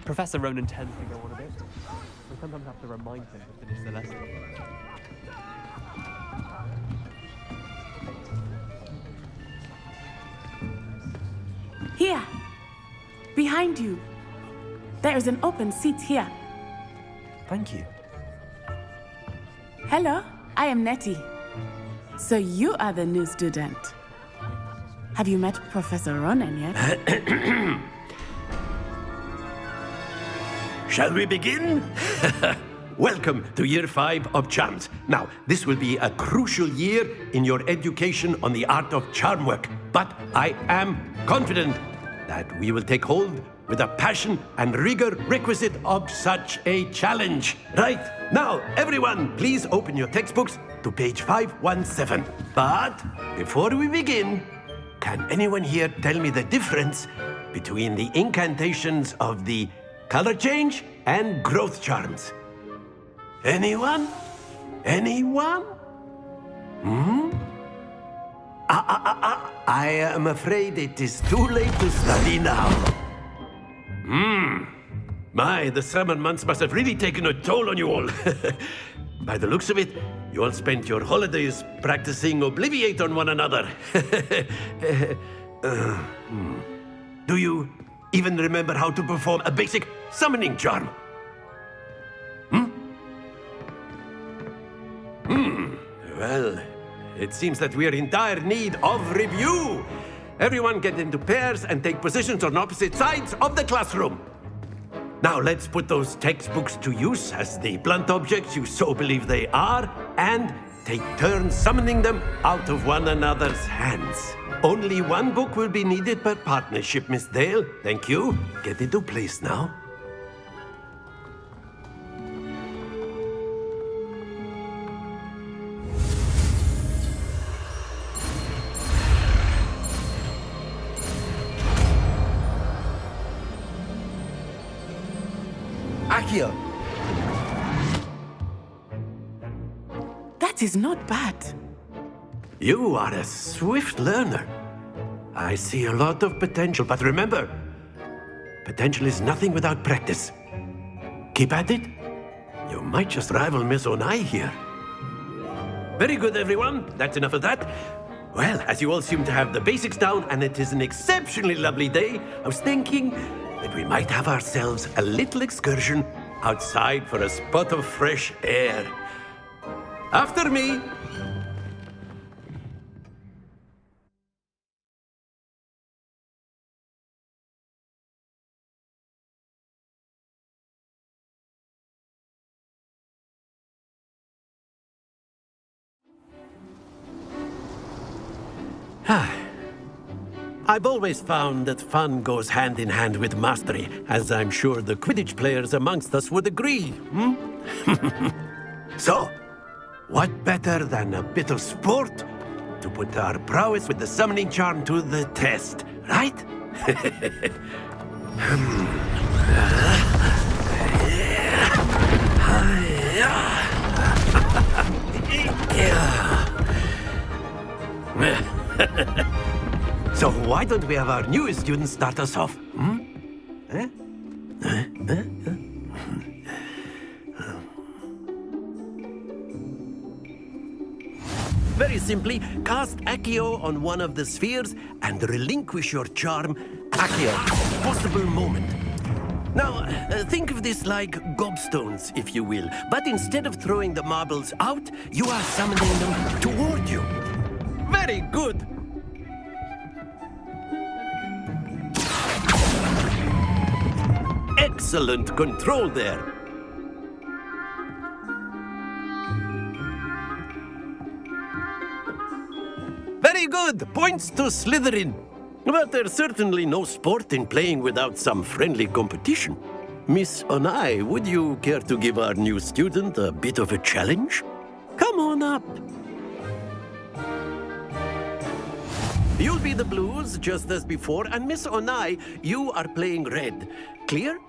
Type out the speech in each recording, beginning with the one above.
Professor Ronan tends to go on a bit. We sometimes have to remind him to finish the lesson. Here, behind you. There is an open seat here. Thank you. Hello, I am Nettie. So you are the new student. Have you met Professor Ronan yet? Shall we begin? Welcome to Year 5 of Charms. Now, this will be a crucial year in your education on the art of charm work. But I am confident that we will take hold with the passion and rigor requisite of such a challenge. Right, now, everyone, please open your textbooks to page 517. But before we begin, can anyone here tell me the difference between the incantations of the color change and growth charms? Anyone? Anyone? I am afraid it is too late to study now. My, the summer months must have really taken a toll on you all. By the looks of it, you all spent your holidays practicing Obliviate on one another. Do you even remember how to perform a basic summoning charm? Well, it seems that we are in dire need of review. Everyone get into pairs and take positions on opposite sides of the classroom. Now let's put those textbooks to use as the blunt objects you so believe they are, and take turns summoning them out of one another's hands. Only one book will be needed per partnership, Miss Dale. Thank you. Get into place now. Accio. That is not bad. You are a swift learner. I see a lot of potential, but remember, potential is nothing without practice. Keep at it. You might just rival Miss Onai here. Very good, everyone. That's enough of that. Well, as you all seem to have the basics down, and it is an exceptionally lovely day, I was thinking that we might have ourselves a little excursion outside for a spot of fresh air. After me. I've always found that fun goes hand in hand with mastery, as I'm sure the Quidditch players amongst us would agree. So, what better than a bit of sport to put our prowess with the summoning charm to the test, right? So why don't we have our newest student start us off? Very simply, cast Accio on one of the spheres and relinquish your charm, Accio, possible moment. Now, think of this like gobstones, if you will. But instead of throwing the marbles out, you are summoning them toward you. Very good. Excellent control there. Very good. Points to Slytherin. But there's certainly no sport in playing without some friendly competition. Miss Onai, would you care to give our new student a bit of a challenge? Come on up. You'll be the blues, just as before, and Miss Onai, you are playing red. Clear?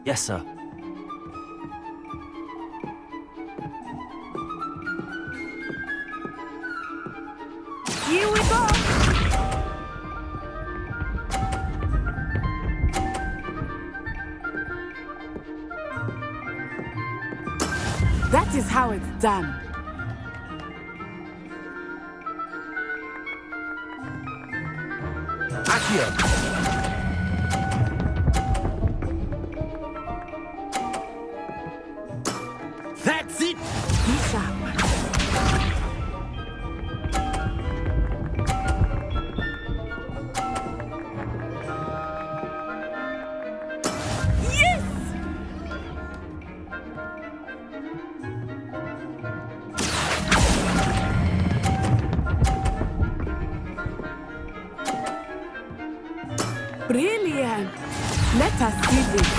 Yes, sir. Here we go! That is how it's done. Accio. That's it! Be sharp. Yes! Brilliant! Let us see this.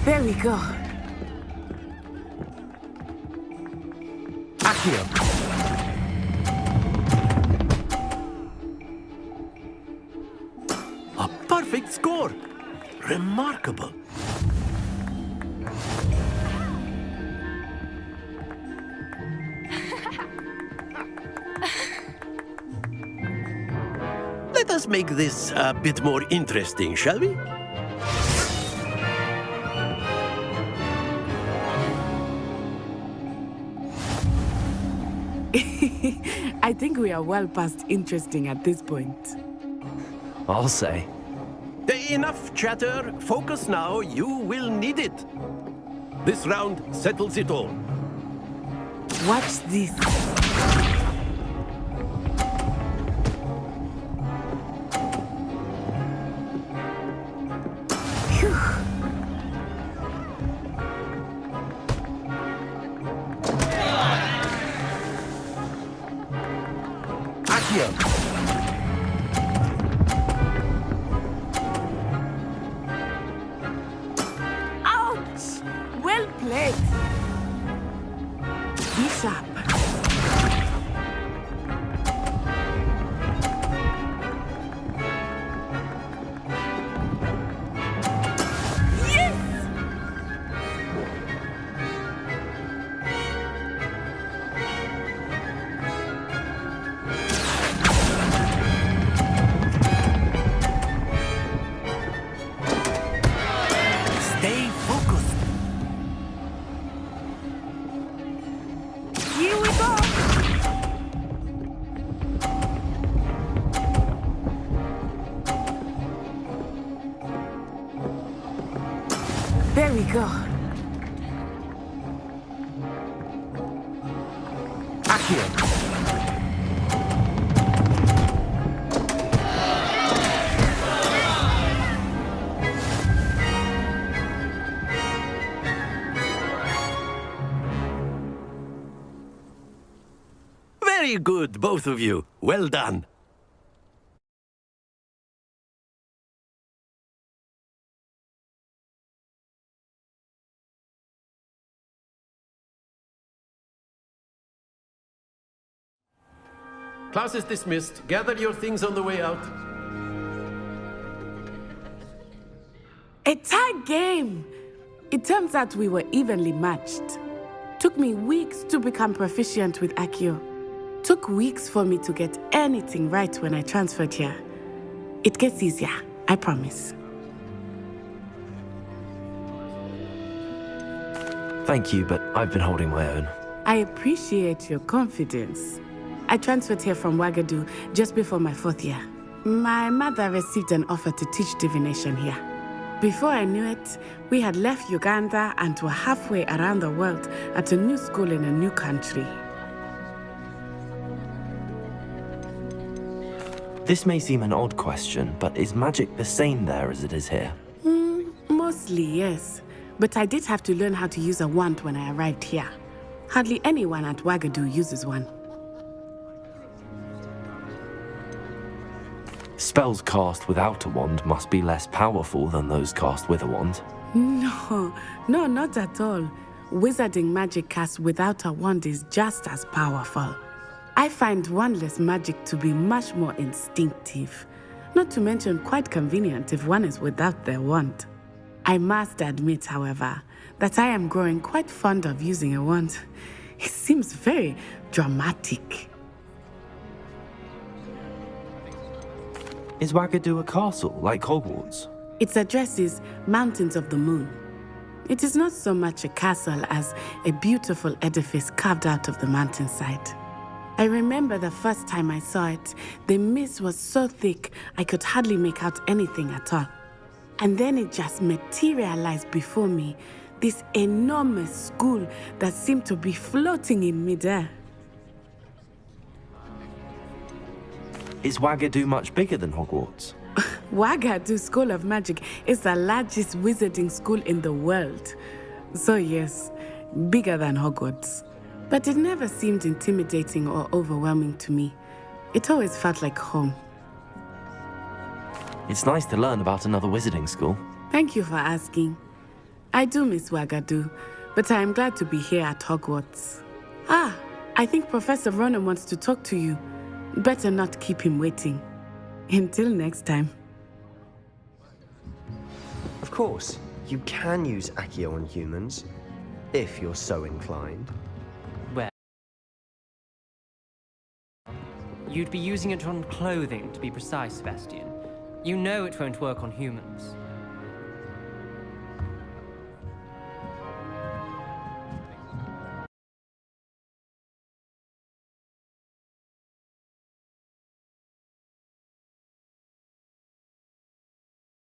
There we go. Accio. A perfect score. Remarkable. Let us make this a bit more interesting, shall we? I think we are well past interesting at this point. I'll say. Enough chatter. Focus now. You will need it. This round settles it all. Watch this. Phew. Accio. Ouch! Well played. Be sharp. Yes! Stay focused. Here we go. There we go. Accio. Very good, both of you. Well done. Class is dismissed. Gather your things on the way out. A tie game. It turns out we were evenly matched. Took me weeks to become proficient with Accio. Took weeks for me to get anything right when I transferred here. It gets easier, I promise. Thank you, but I've been holding my own. I appreciate your confidence. I transferred here from Ouagadougou just before my 4th year. My mother received an offer to teach divination here. Before I knew it, we had left Uganda and were halfway around the world at a new school in a new country. This may seem an odd question, but is magic the same there as it is here? Mostly, yes. But I did have to learn how to use a wand when I arrived here. Hardly anyone at Ouagadougou uses one. Spells cast without a wand must be less powerful than those cast with a wand. No, no, not at all. Wizarding magic cast without a wand is just as powerful. I find wandless magic to be much more instinctive, not to mention quite convenient if one is without their wand. I must admit, however, that I am growing quite fond of using a wand. It seems very dramatic. Is Wagadu a castle, like Hogwarts? Its address is Mountains of the Moon. It is not so much a castle as a beautiful edifice carved out of the mountainside. I remember the first time I saw it, the mist was so thick I could hardly make out anything at all. And then it just materialized before me, this enormous school that seemed to be floating in midair. Is Wagadu much bigger than Hogwarts? Wagadu School of Magic is the largest wizarding school in the world. So yes, bigger than Hogwarts. But it never seemed intimidating or overwhelming to me. It always felt like home. It's nice to learn about another wizarding school. Thank you for asking. I do miss Wagadu, but I am glad to be here at Hogwarts. Ah, I think Professor Ronan wants to talk to you. Better not keep him waiting. Until next time. Of course, you can use Accio on humans, if you're so inclined. Well, you'd be using it on clothing, to be precise, Sebastian. You know it won't work on humans.